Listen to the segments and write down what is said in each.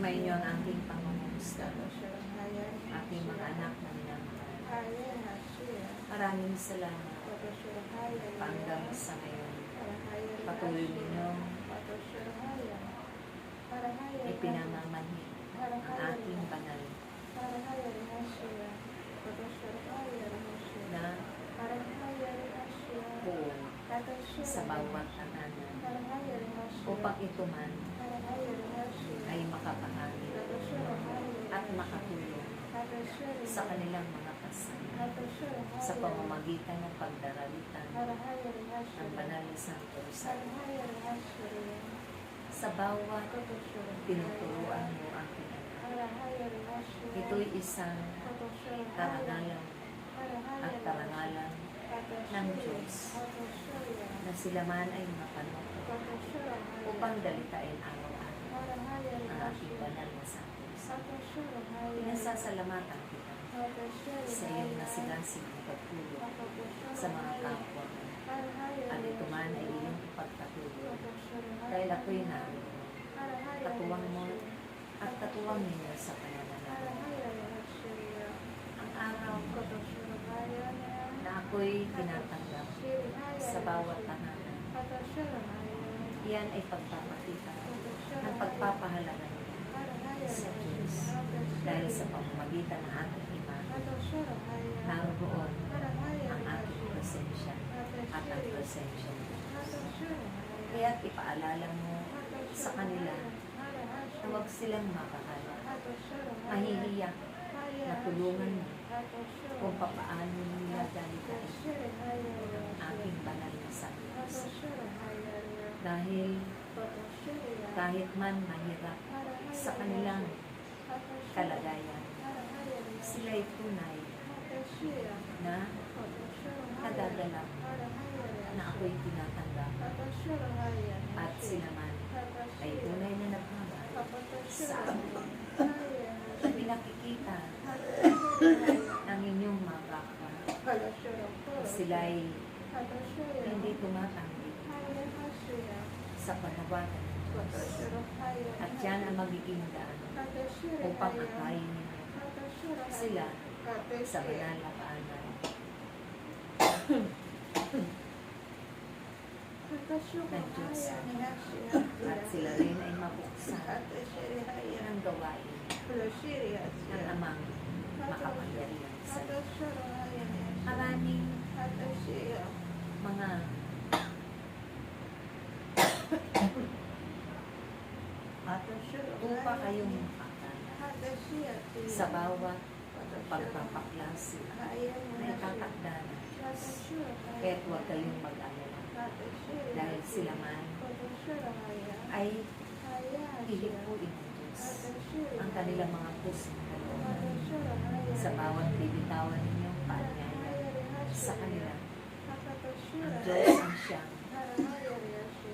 Sumainyo ang aking pangungusga, aking mga anak na minamahal. Maraming salamat. Hanggang sa ngayon, patuloy ninyong ipinamamanhid ang aking banal na buo sa bawat tahanan upang ito man ay makapahangin at makatulong sa kanilang mga kasama sa pamamagitan ng pagdaralitan ng banal na Santo Rosario. Sa bawat tinuturuan mo aking anak, ito'y isang karangalan at karangalan ng Diyos na sila man ay mapanot upang dalitain araw-araw ang aking banal na Santo Rosario. Pinasasalamatan kita sa iyong nasigasig na pagtulong sa mga kapwa at ito man ay iyong ipagpatuloy dahil ako'y naroon. Katuwang mo at katuwang ninyo sa pananalaman. Ang araw na ako'y tinatanggap sa bawat tahanan, iyan ay pagpapakita ng pagpapahalaga niya sa Diyos dahil sa pamamagitan ng ating iman, naroon ang ating presensya at ang presensya ng Diyos. Kaya't ipaalala mo sa kanila na huwag silang makahala, mahihiyak, matulungan mo kung papaano nila dalitain ang aking banal na Santo Rosario. Dahil kahit man mahirap sa kanilang kalagayan, sila'y tunay na nagagalak na ako'y tinatanggap at sila man ay tunay na nagmamahal sa akin. Pinakikita ng inyong mga kapwa, sila'y hindi tumatanggi sa panawagan ng Diyos. At yan ang magiging daan upang akayin ninyo sila sa banal na paanan ng Diyos. At sila rin ay mabuksan ng gawain ng amang makapangyarihan sa maraming mga upa kayong makakala sa bawat pagpapaklase na itatakda ng Diyos. Kaya't huwag kayong mag-alala dahil sila man ay hihipuin ng Diyos ang kanilang mga pusong kalooban sa bawat bibitawan ninyong paanyaya sa kanila. Ang Diyos ang siyang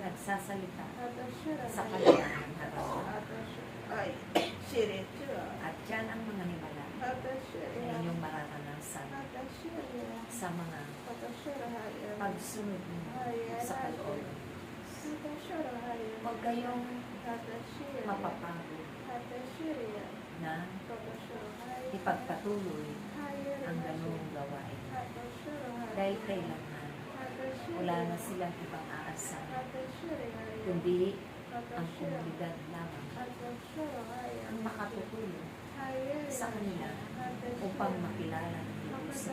nagsasalita sa kanila ng harapan. At yan ang mga himala na inyong mararanasan sa mga pagsunod ninyo sa kalooban. Huwag kayong mapapagod na ipagpatuloy ang ganung gawain. Dahil kailangan wala na silang ibang aasahan, kundi ang komunidad lamang ang makatutulong sa kanila upang makilala ng Diyos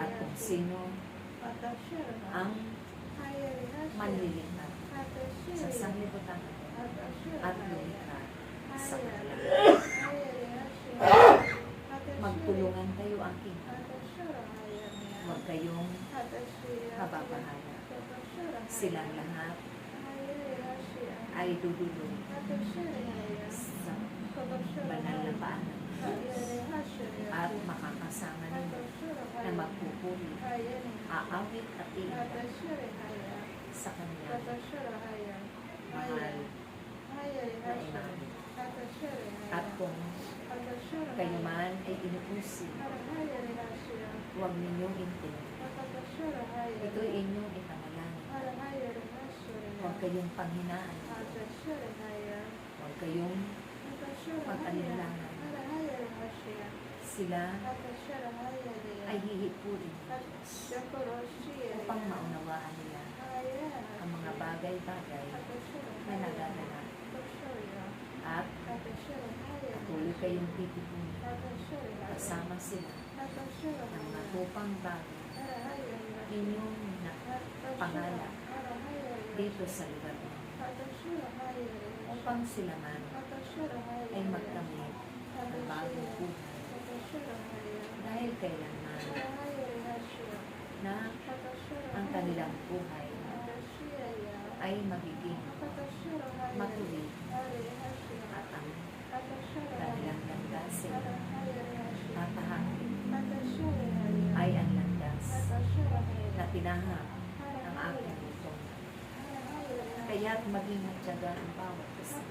at kung sino ang manlilingkar sa sanglibutan at lumikha sa kanila. Magtulungan kayo aking huwag kayong mababahala. Silang lahat ay dudulong sa banal na paanan at makakasama ninyo na magpupuri, aawit at iiyak sa kanyang mahal na imahe. At kung kayo man ay inuusin, huwag ninyong intindihin. Ito'y inyong ipanalangin. Huwag kayong panghinaan Huwag kayong mag-alilangan. Sila ay hihipuin ng Diyos upang maunawaan nila ang mga bagay-bagay na nagaganap. At patuloy kayong titipunin kasama sila ng mga tupang bagay inyong pangalan dito sa lugar mo upang sila man ay magkamit ng bagong buhay dahil kailanman na ang kanilang buhay ay magiging matuwid at ang kanilang landasin tatahangin ay ang landas na tinahak ng aking utong. Kaya't maging matyaga ang bawat isa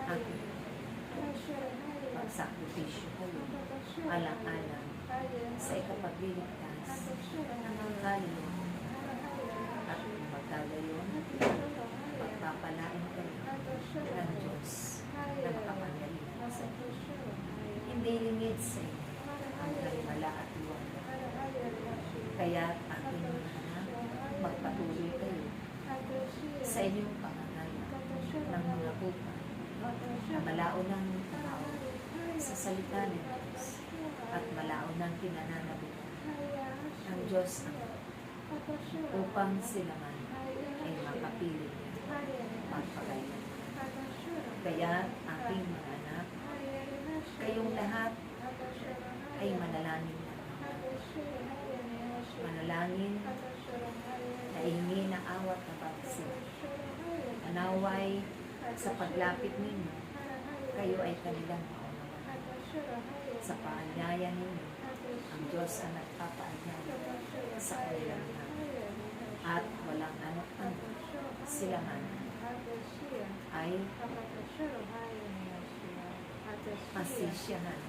aking magsakripisyo kayo alang-alang sa ikapagliligtas ng mga kaluluwa at kung magkagayon pagpapalain kayo ng Diyos na makapangyarihan sa inyo. Hindi lingid sa inyo ang kalimala at luwala. Kaya't aking mga anak, magpatuloy kayo sa inyong pangangalan ng mga buhay na malaon ng tao sa salita ng Diyos at malaon ng pinananabitan ng Diyos ang upang sila man ay makapili magpakailan. Kaya aking mga anak, kayong lahat ay manalangin na. Manalangin na ihingi ng awat na baptismo. Manaway sa paglapit ninyo, kayo ay kanilang maunawa. Sa paanyaya ninyo, ang Diyos ang nagpapaanyaya sa kanilang lahat. At walang ano-ano sila man ay masisyahan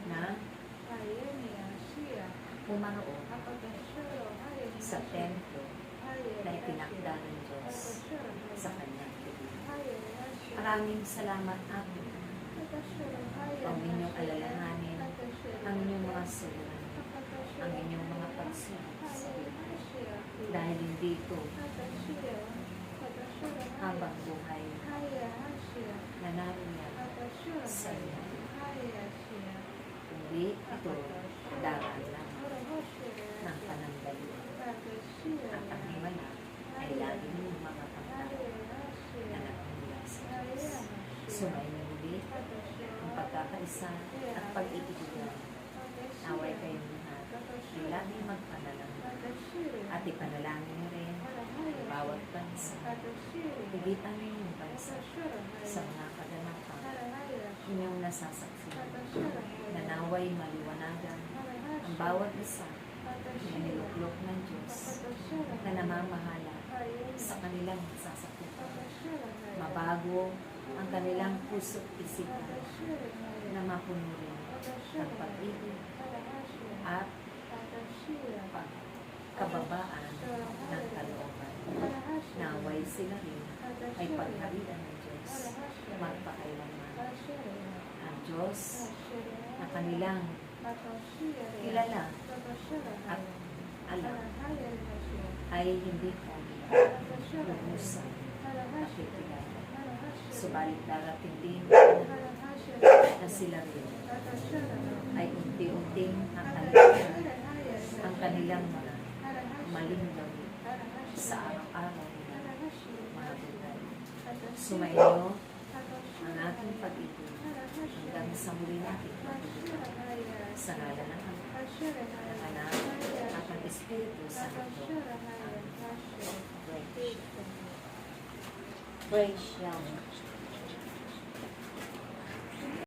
na pumaroon sa templo na itinakda ng Diyos sa kanyang tibulan. Maraming salamat atin ang inyong alalahanin, ang inyong mga sulan, ang inyong mga pagsubok sa buhay. Dahil hindi ito habang buhay na nariyan sa inyo. Kundi ito daraan lang ng panandalian. At ang himala ay laging yung mga pagtao na nagmumula sa Diyos. Sumayin muli ang pagkakaisa at pag-iibigan. Naway kayong lahat ay laging magpanalangin at ipanalangin niyo rin ang bawat bansa. Higitan niyo yung bansa sa mga kaganapan inyong nasasaksihan na naway maliwanagan ang bawat isa na niluklok ng Diyos na namamahala sa kanilang sasakupan. Mabago ang kanilang puso't isipan na mapuno rin ng pag-ibig at kababaan ng kalooban. Naway sila rin ay pagharian ng Diyos magpakailanman. Ang Diyos na kanilang kilala at alam ay hindi kami lumusang nakikilala. Subalit darating din na sila rin ay unti-unting nakalimutan ang kanilang mga maling gawin sa araw-araw nila mga buhay. Sumainyo ang ating pag-ibig hanggang sa muli natin matulungan sa ngalan ng Ama, ng Anak, at ng Espiritu Santo. Praise Yahweh.